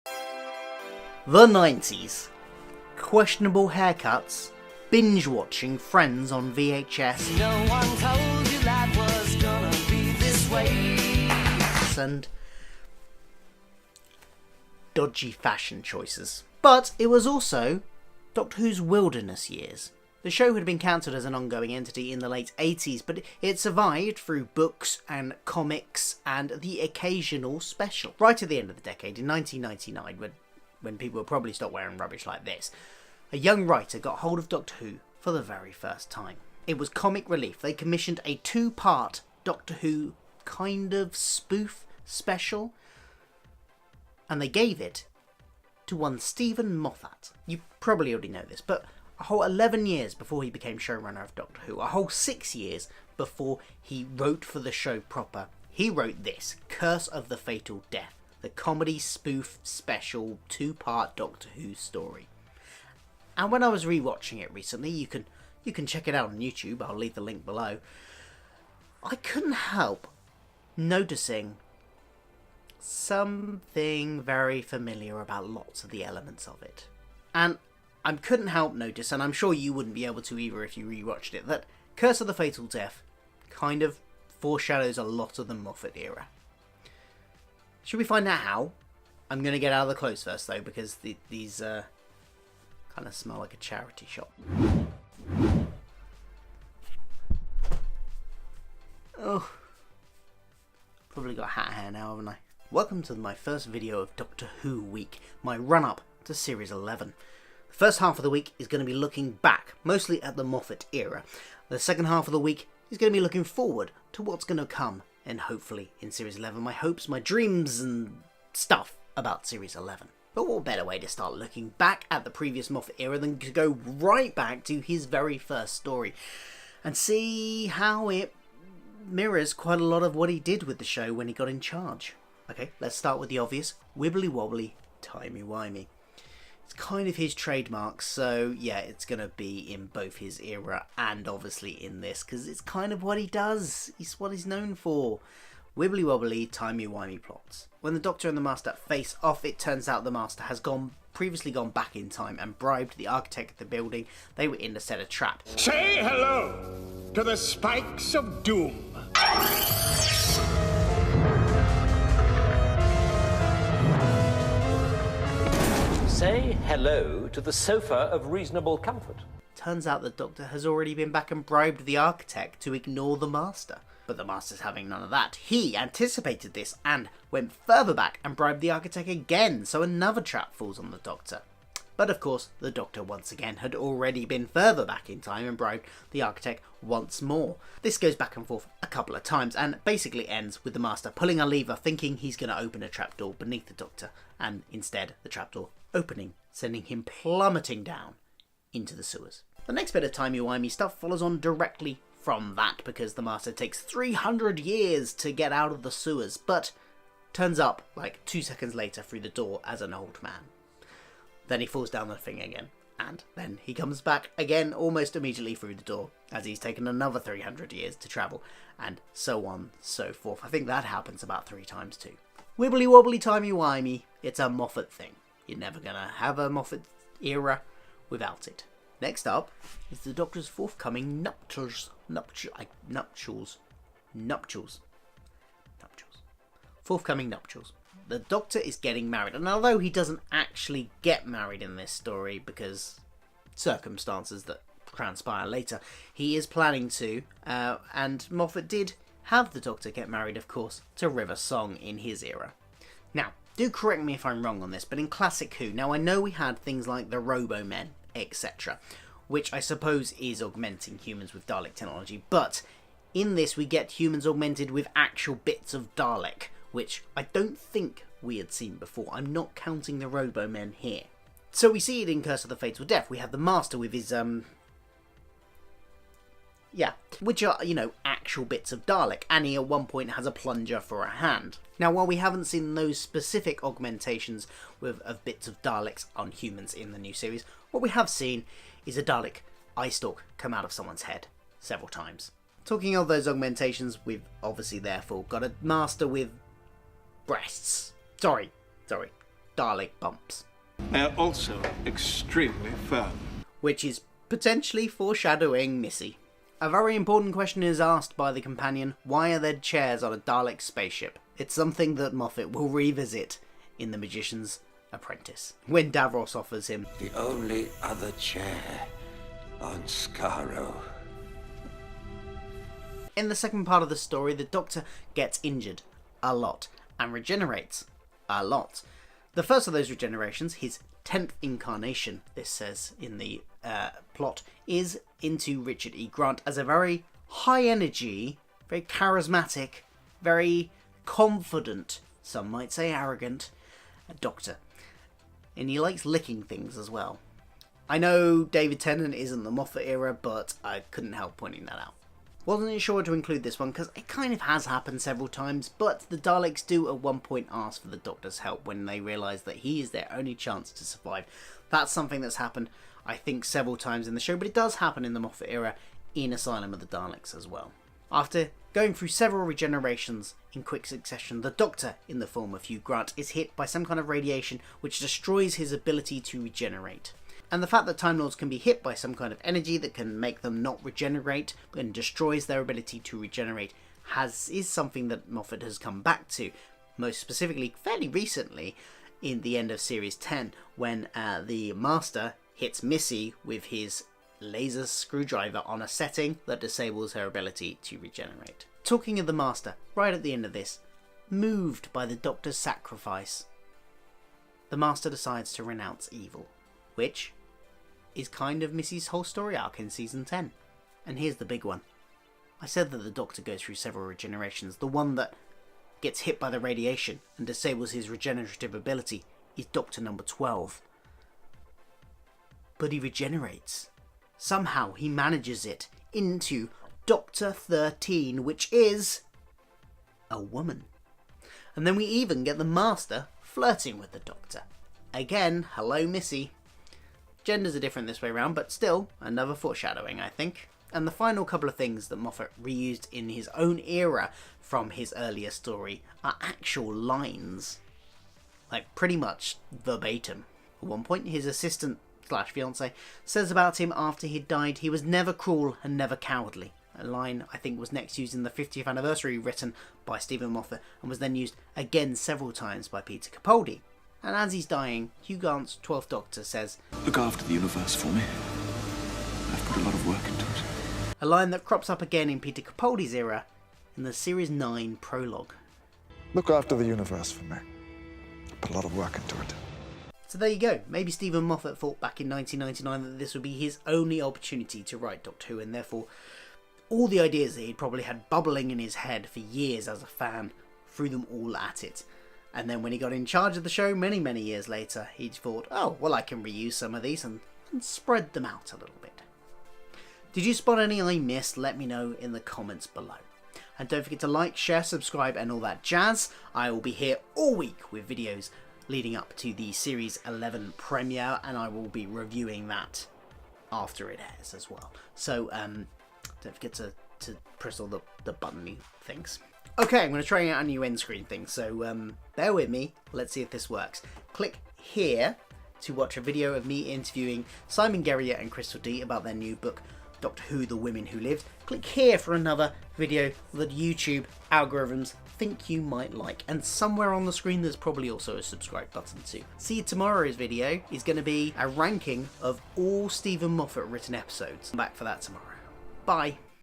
The 90s. Questionable haircuts. Binge watching Friends on VHS. No one told you life was gonna be this way. And dodgy fashion choices. But it was also Doctor Who's wilderness years. The show had been cancelled as an ongoing entity in the late 80s, but it survived through books and comics and the occasional special. Right at the end of the decade, in 1999, when people would probably stop wearing rubbish like this, a young writer got hold of Doctor Who for the very first time. It was comic relief. They commissioned a 2-part Doctor Who kind of spoof special, and they gave it to one Stephen Moffat. You probably already know this, but a whole 11 years before he became showrunner of Doctor Who, a whole 6 years before he wrote for the show proper, he wrote this, Curse of the Fatal Death, the comedy spoof special 2-part Doctor Who story. And when I was rewatching it recently, you can check it out on YouTube, I'll leave the link below, I couldn't help noticing something very familiar about lots of the elements of it. And I couldn't help notice, and I'm sure you wouldn't be able to either if you rewatched it, that Curse of the Fatal Death kind of foreshadows a lot of the Moffat era. Should we find out how? I'm going to get out of the clothes first though, because these kind of smell like a charity shop. Oh, probably got hat hair now, haven't I? Welcome to my first video of Doctor Who Week, my run-up to Series 11. The first half of the week is going to be looking back, mostly at the Moffat era. The second half of the week is going to be looking forward to what's going to come, and hopefully in Series 11, my hopes, my dreams and stuff about Series 11. But what better way to start looking back at the previous Moffat era than to go right back to his very first story and see how it mirrors quite a lot of what he did with the show when he got in charge. Okay, let's start with the obvious, wibbly wobbly, timey-wimey. It's kind of his trademark, so yeah, it's going to be in both his era and obviously in this, because it's kind of what he does. It's what he's known for. Wibbly wobbly, timey-wimey plots. When the Doctor and the Master face off, it turns out the Master has previously gone back in time and bribed the architect of the building they were in to set a trap. Say hello to the spikes of doom. Say hello to the sofa of reasonable comfort. Turns out the Doctor has already been back and bribed the architect to ignore the Master. But the Master's having none of that. He anticipated this and went further back and bribed the architect again, so another trap falls on the Doctor. But of course, the Doctor once again had already been further back in time and bribed the architect once more. This goes back and forth a couple of times and basically ends with the Master pulling a lever thinking he's going to open a trapdoor beneath the Doctor, and instead the trapdoor opening, sending him plummeting down into the sewers. The next bit of timey-wimey stuff follows on directly from that, because the Master takes 300 years to get out of the sewers, but turns up like 2 seconds later through the door as an old man. Then he falls down the thing again, and then he comes back again almost immediately through the door, as he's taken another 300 years to travel, and so on, so forth. I think that happens about 3 times too. Wibbly wobbly timey-wimey, it's a Moffat thing. You're never gonna have a Moffat era without it. Next up is the Doctor's forthcoming nuptials. Forthcoming nuptials. The Doctor is getting married, and although he doesn't actually get married in this story because circumstances that transpire later, he is planning to, and Moffat did have the Doctor get married, of course, to River Song in his era. Now, do correct me if I'm wrong on this, but in Classic Who, now I know we had things like the Robo-Men, etc., which I suppose is augmenting humans with Dalek technology, but in this we get humans augmented with actual bits of Dalek, which I don't think we had seen before. I'm not counting the Robo-Men here. So we see it in Curse of the Fatal Death. We have the Master with his, which are, actual bits of Dalek. Annie at one point has a plunger for a hand. Now, while we haven't seen those specific augmentations of bits of Daleks on humans in the new series, what we have seen is a Dalek eye stalk come out of someone's head several times. Talking of those augmentations, we've obviously therefore got a Master with breasts. Sorry. Dalek bumps, They're also extremely firm. which is potentially foreshadowing Missy. A very important question is asked by the companion: why are there chairs on a Dalek spaceship? It's something that Moffat will revisit in The Magician's Apprentice, when Davros offers him The only other chair on Skaro. In the second part of the story, the Doctor gets injured a lot and regenerates a lot. The first of those regenerations, his 10th incarnation, this says in the plot, is into Richard E. Grant as a very high energy, very charismatic, very confident, some might say arrogant, Doctor. And he likes licking things as well. I know David Tennant isn't the Moffat era, but I couldn't help pointing that out. Wasn't sure to include this one because it kind of has happened several times, but the Daleks do at one point ask for the Doctor's help when they realise that he is their only chance to survive. That's something that's happened, I think, several times in the show, but it does happen in the Moffat era in Asylum of the Daleks as well. After going through several regenerations in quick succession, the Doctor, in the form of Hugh Grant, is hit by some kind of radiation which destroys his ability to regenerate. And the fact that Time Lords can be hit by some kind of energy that can make them not regenerate and destroys their ability to regenerate is something that Moffat has come back to, most specifically fairly recently in the end of Series 10, when the Master hits Missy with his laser screwdriver on a setting that disables her ability to regenerate. Talking of the Master, right at the end of this, moved by the Doctor's sacrifice, the Master decides to renounce evil, which is kind of Missy's whole story arc in Season 10. And here's the big one. I said that the Doctor goes through several regenerations. The one that gets hit by the radiation and disables his regenerative ability is Doctor number 12. But he regenerates. Somehow he manages it into Doctor 13, which is a woman. And then we even get the Master flirting with the Doctor. Again, hello Missy. Genders are different this way around, but still, another foreshadowing, I think. And the final couple of things that Moffat reused in his own era from his earlier story are actual lines. Like, pretty much verbatim. At one point, his assistant / fiancé says about him after he'd died, he was never cruel and never cowardly. A line I think was next used in the 50th anniversary written by Stephen Moffat and was then used again several times by Peter Capaldi. And as he's dying, Hugh Grant's 12th Doctor says, "Look after the universe for me. I've put a lot of work into it." A line that crops up again in Peter Capaldi's era in the Series 9 prologue. Look after the universe for me. Put a lot of work into it. So there you go. Maybe Stephen Moffat thought back in 1999 that this would be his only opportunity to write Doctor Who, and therefore all the ideas that he'd probably had bubbling in his head for years as a fan, threw them all at it. And then when he got in charge of the show many, many years later, he thought, oh, well, I can reuse some of these and spread them out a little bit. Did you spot any I missed? Let me know in the comments below. And don't forget to like, share, subscribe and all that jazz. I will be here all week with videos leading up to the Series 11 premiere, and I will be reviewing that after it airs as well. So don't forget to press all the button-y things. Okay, I'm going to try out a new end screen thing, so bear with me. Let's see if this works. Click here to watch a video of me interviewing Simon Guerrier and Crystal D about their new book, Doctor Who, The Women Who Lived. Click here for another video that YouTube algorithms think you might like. And somewhere on the screen there's probably also a subscribe button too. See, tomorrow's video is going to be a ranking of all Stephen Moffat written episodes. I'm back for that tomorrow. Bye.